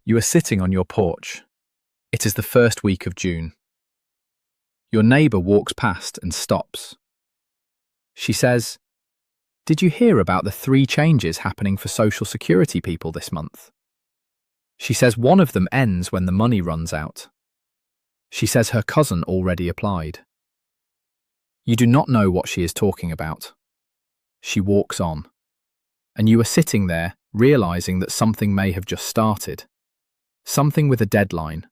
You are sitting on your porch. It is the first week of June. Your neighbour walks past and stops. She says, "Did you hear about the 3 changes happening for Social Security people this month?" She says one of them ends when the money runs out. She says her cousin already applied. You do not know what she is talking about. She walks on, and you are sitting there realising that something may have just started. Something with a deadline,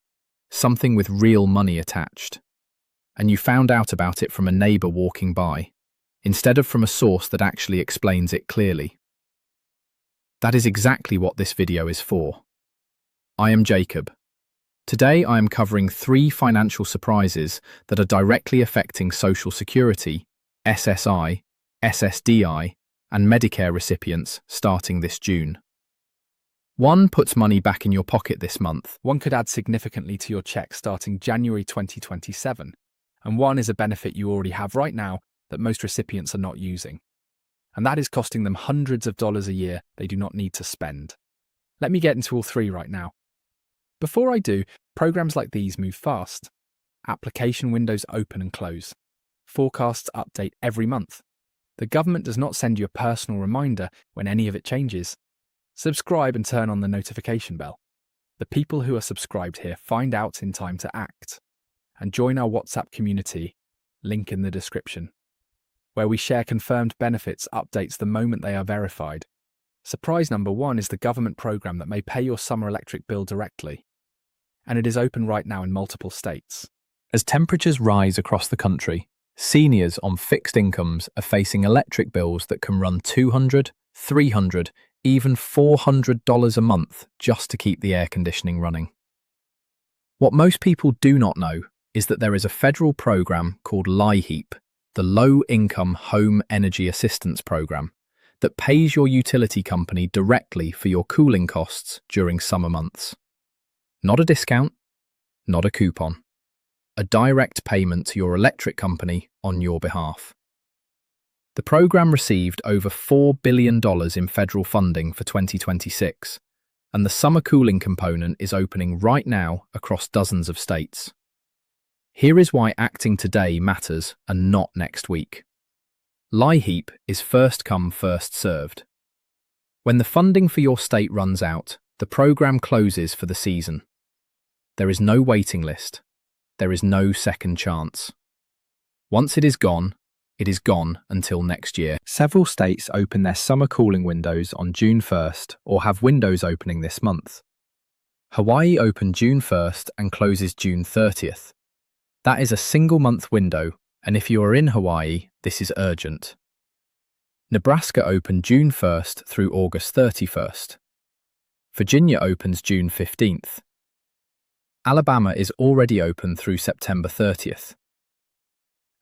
something with real money attached. And you found out about it from a neighbour walking by, instead of from a source that actually explains it clearly. That is exactly what this video is for. I am Jacob. Today I am covering 3 financial surprises that are directly affecting Social Security, SSI, SSDI, and Medicare recipients starting this June. 1 puts money back in your pocket this month. 1 could add significantly to your check starting January 2027. And 1 is a benefit you already have right now that most recipients are not using. And that is costing them hundreds of dollars a year they do not need to spend. Let me get into all 3 right now. Before I do, programs like these move fast. Application windows open and close. Forecasts update every month. The government does not send you a personal reminder when any of it changes. Subscribe and turn on the notification bell. The people who are subscribed here find out in time to act. And join our WhatsApp community, link in the description, where we share confirmed benefits updates the moment they are verified. Surprise number 1 is the government program that may pay your summer electric bill directly. And it is open right now in multiple states. As temperatures rise across the country, seniors on fixed incomes are facing electric bills that can run $200, $300, even $400 a month just to keep the air conditioning running. What most people do not know is that there is a federal program called LIHEAP, the Low Income Home Energy Assistance Program, that pays your utility company directly for your cooling costs during summer months. Not a discount, not a coupon. A direct payment to your electric company on your behalf. The program received over $4 billion in federal funding for 2026, and the summer cooling component is opening right now across dozens of states. Here is why acting today matters and not next week. LIHEAP is first come, first served. When the funding for your state runs out, the program closes for the season. There is no waiting list. There is no second chance. Once it is gone until next year. Several states open their summer cooling windows on June 1st or have windows opening this month. Hawaii opened June 1st and closes June 30th. That is a single-month window, and if you are in Hawaii, this is urgent. Nebraska opened June 1st through August 31st. Virginia opens June 15th. Alabama is already open through September 30th.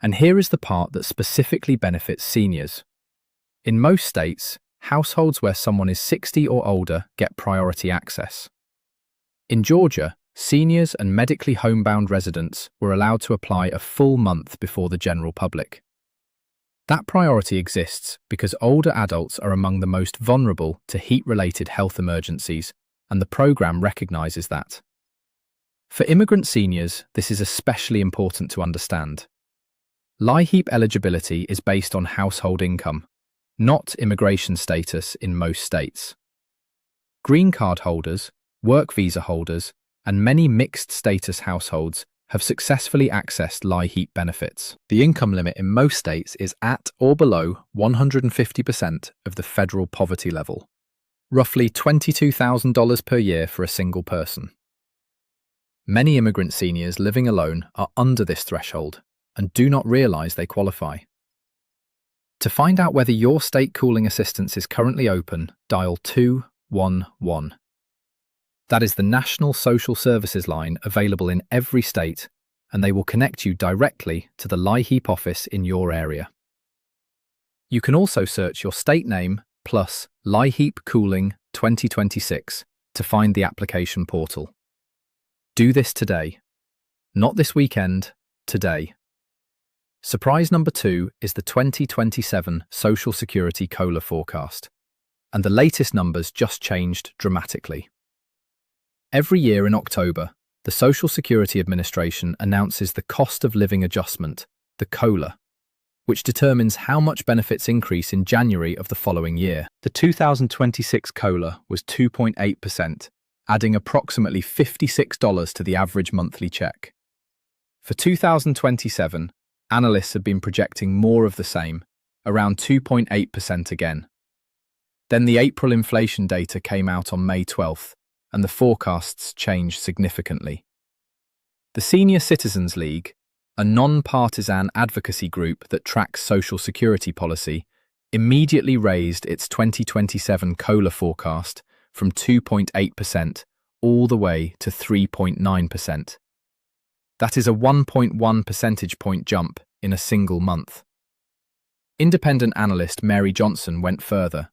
And here is the part that specifically benefits seniors. In most states, households where someone is 60 or older get priority access. In Georgia, seniors and medically homebound residents were allowed to apply a full month before the general public. That priority exists because older adults are among the most vulnerable to heat-related health emergencies, and the program recognizes that. For immigrant seniors, this is especially important to understand. LIHEAP eligibility is based on household income, not immigration status in most states. Green card holders, work visa holders, and many mixed status households have successfully accessed LIHEAP benefits. The income limit in most states is at or below 150% of the federal poverty level, roughly $22,000 per year for a single person. Many immigrant seniors living alone are under this threshold and do not realize they qualify. To find out whether your state cooling assistance is currently open, dial 211. That is the National Social Services line available in every state, and they will connect you directly to the LIHEAP office in your area. You can also search your state name plus LIHEAP Cooling 2026 to find the application portal. Do this today. Not this weekend, today. Surprise number 2 is the 2027 Social Security COLA forecast, and the latest numbers just changed dramatically. Every year in October, the Social Security Administration announces the Cost of Living Adjustment, the COLA, which determines how much benefits increase in January of the following year. The 2026 COLA was 2.8%, adding approximately $56 to the average monthly check. For 2027, analysts have been projecting more of the same, around 2.8% again. Then the April inflation data came out on May 12th, and the forecasts changed significantly. The Senior Citizens League, a non-partisan advocacy group that tracks Social Security policy, immediately raised its 2027 COLA forecast from 2.8% all the way to 3.9%. That is a 1.1 percentage point jump in a single month. Independent analyst Mary Johnson went further,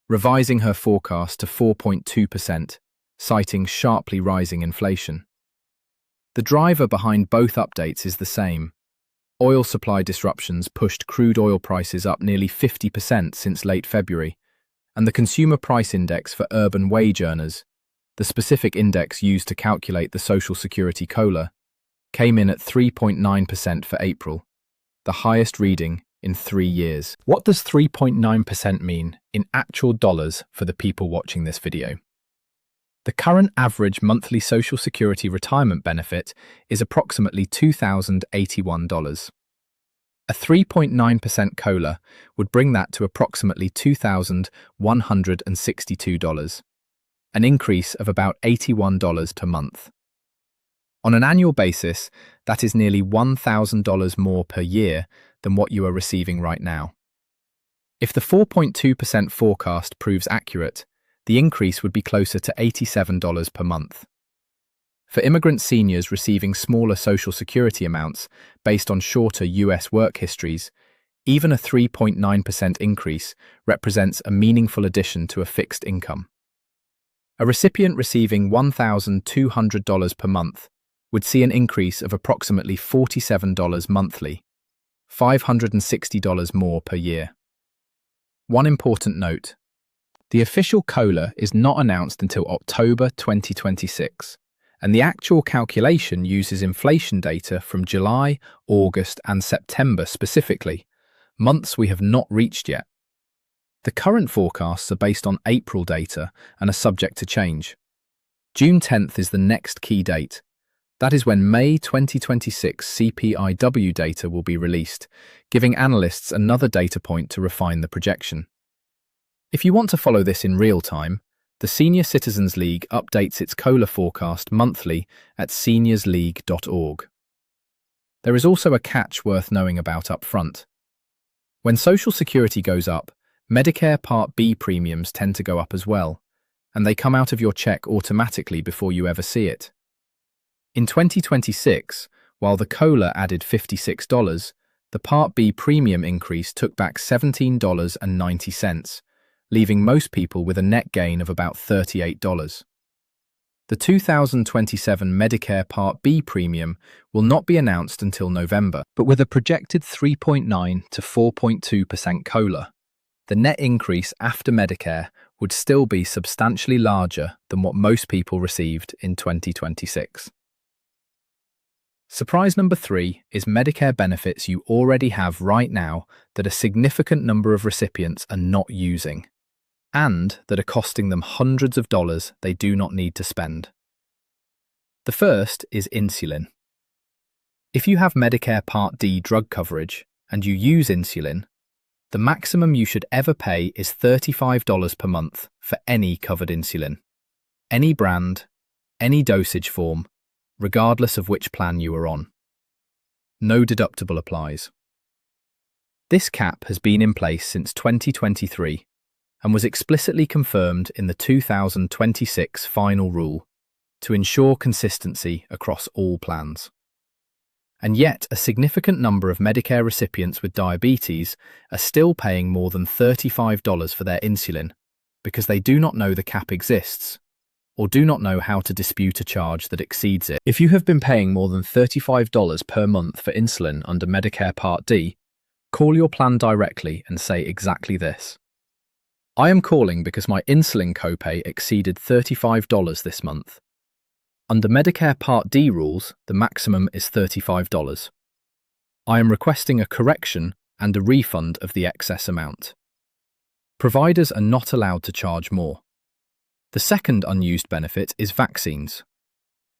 revising her forecast to 4.2%, citing sharply rising inflation. The driver behind both updates is the same. Oil supply disruptions pushed crude oil prices up nearly 50% since late February, and the Consumer Price Index for urban wage earners, the specific index used to calculate the Social Security COLA, came in at 3.9% for April, the highest reading in 3 years. What does 3.9% mean in actual dollars for the people watching this video? The current average monthly Social Security retirement benefit is approximately $2,081. A 3.9% COLA would bring that to approximately $2,162, an increase of about $81 per month. On an annual basis, that is nearly $1,000 more per year than what you are receiving right now. If the 4.2% forecast proves accurate, the increase would be closer to $87 per month. For immigrant seniors receiving smaller Social Security amounts based on shorter US work histories, even a 3.9% increase represents a meaningful addition to a fixed income. A recipient receiving $1,200 per month would see an increase of approximately $47 monthly, $560 more per year. One important note: the official COLA is not announced until October 2026, and the actual calculation uses inflation data from July, August, and September specifically, months we have not reached yet. The current forecasts are based on April data and are subject to change. June 10th is the next key date. That is when May 2026 CPIW data will be released, giving analysts another data point to refine the projection. If you want to follow this in real time, the Senior Citizens League updates its COLA forecast monthly at seniorsleague.org. There is also a catch worth knowing about up front. When Social Security goes up, Medicare Part B premiums tend to go up as well, and they come out of your check automatically before you ever see it. In 2026, while the COLA added $56, the Part B premium increase took back $17.90, leaving most people with a net gain of about $38. The 2027 Medicare Part B premium will not be announced until November, but with a projected 3.9 to 4.2% COLA, the net increase after Medicare would still be substantially larger than what most people received in 2026. Surprise number 3 is Medicare benefits you already have right now that a significant number of recipients are not using, and that are costing them hundreds of dollars they do not need to spend. The first is insulin. If you have Medicare Part D drug coverage and you use insulin, the maximum you should ever pay is $35 per month for any covered insulin. Any brand, any dosage form, regardless of which plan you are on. No deductible applies. This cap has been in place since 2023 and was explicitly confirmed in the 2026 final rule to ensure consistency across all plans. And yet, a significant number of Medicare recipients with diabetes are still paying more than $35 for their insulin because they do not know the cap exists or do not know how to dispute a charge that exceeds it. If you have been paying more than $35 per month for insulin under Medicare Part D, call your plan directly and say exactly this: I am calling because my insulin copay exceeded $35 this month. Under Medicare Part D rules, the maximum is $35. I am requesting a correction and a refund of the excess amount. Providers are not allowed to charge more. The second unused benefit is vaccines.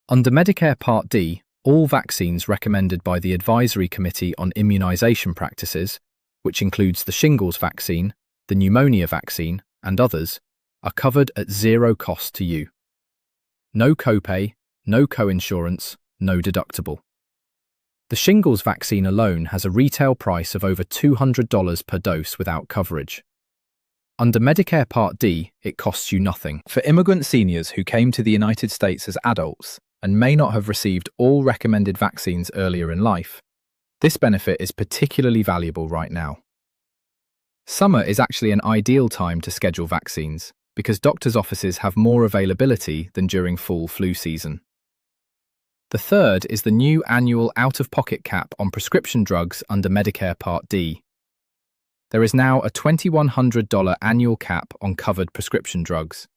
Under Medicare Part D, all vaccines recommended by the Advisory Committee on Immunization Practices, which includes the shingles vaccine, the pneumonia vaccine, and others, are covered at zero cost to you. No copay, no co-insurance, no deductible. The shingles vaccine alone has a retail price of over $200 per dose without coverage. Under Medicare Part D, it costs you nothing. For immigrant seniors who came to the United States as adults and may not have received all recommended vaccines earlier in life, this benefit is particularly valuable right now. Summer is actually an ideal time to schedule vaccines because doctors' offices have more availability than during fall flu season. The third is the new annual out-of-pocket cap on prescription drugs under Medicare Part D. There is now a $2,100 annual cap on covered prescription drugs.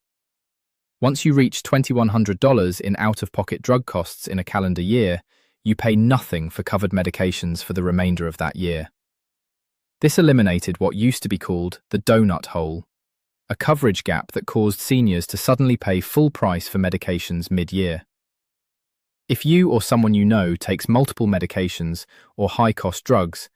Once you reach $2,100 in out-of-pocket drug costs in a calendar year, you pay nothing for covered medications for the remainder of that year. This eliminated what used to be called the donut hole, a coverage gap that caused seniors to suddenly pay full price for medications mid-year. If you or someone you know takes multiple medications or high-cost drugs,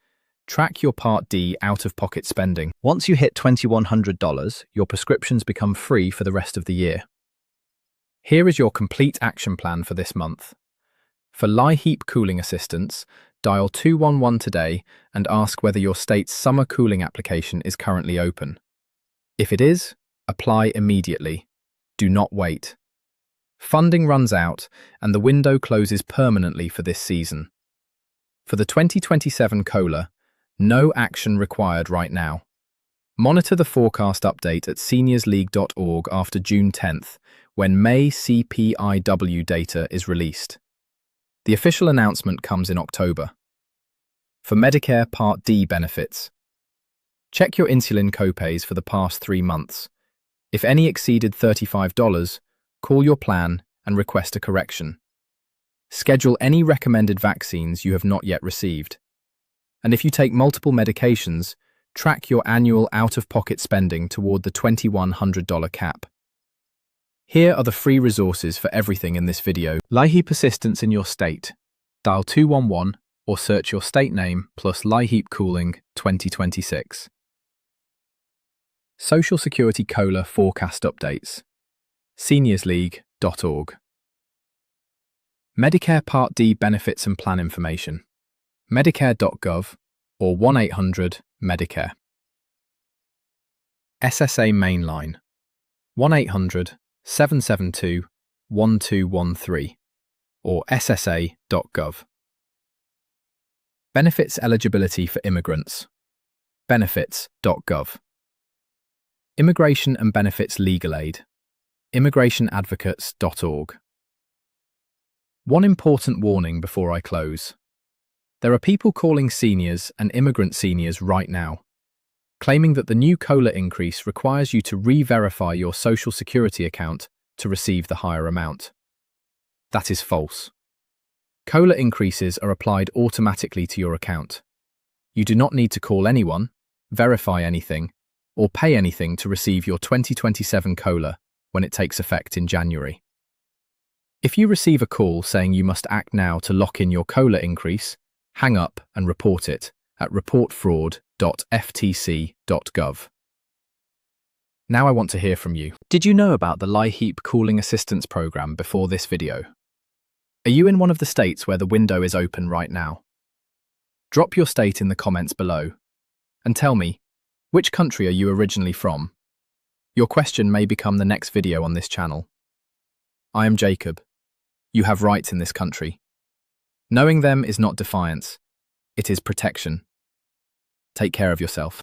track your Part D out-of-pocket spending. Once you hit $2,100, your prescriptions become free for the rest of the year. Here is your complete action plan for this month. For LIHEAP cooling assistance, dial 211 today and ask whether your state's summer cooling application is currently open. If it is, apply immediately. Do not wait. Funding runs out and the window closes permanently for this season. For the 2027 COLA, no action required right now. Monitor the forecast update at seniorsleague.org after June 10th, when May CPIW data is released. The official announcement comes in October. For Medicare Part D benefits, check your insulin copays for the past 3 months. If any exceeded $35, call your plan and request a correction. Schedule any recommended vaccines you have not yet received. And if you take multiple medications, track your annual out-of-pocket spending toward the $2,100 cap. Here are the free resources for everything in this video. LIHEAP assistance in your state. Dial 211 or search your state name plus LIHEAP cooling 2026. Social Security COLA forecast updates. seniorsleague.org. Medicare Part D benefits and plan information. Medicare.gov or 1-800-MEDICARE. SSA Mainline 1-800-772-1213 or ssa.gov. Benefits eligibility for immigrants. Benefits.gov. Immigration and Benefits Legal Aid. immigrationadvocates.org. One important warning before I close. There are people calling seniors and immigrant seniors right now, claiming that the new COLA increase requires you to re-verify your Social Security account to receive the higher amount. That is false. COLA increases are applied automatically to your account. You do not need to call anyone, verify anything, or pay anything to receive your 2027 COLA when it takes effect in January. If you receive a call saying you must act now to lock in your COLA increase, hang up and report it at reportfraud.ftc.gov. Now I want to hear from you. Did you know about the LIHEAP Cooling Assistance Program before this video? Are you in one of the states where the window is open right now? Drop your state in the comments below and tell me, which country are you originally from? Your question may become the next video on this channel. I am Jacob. You have rights in this country. Knowing them is not defiance, it is protection. Take care of yourself.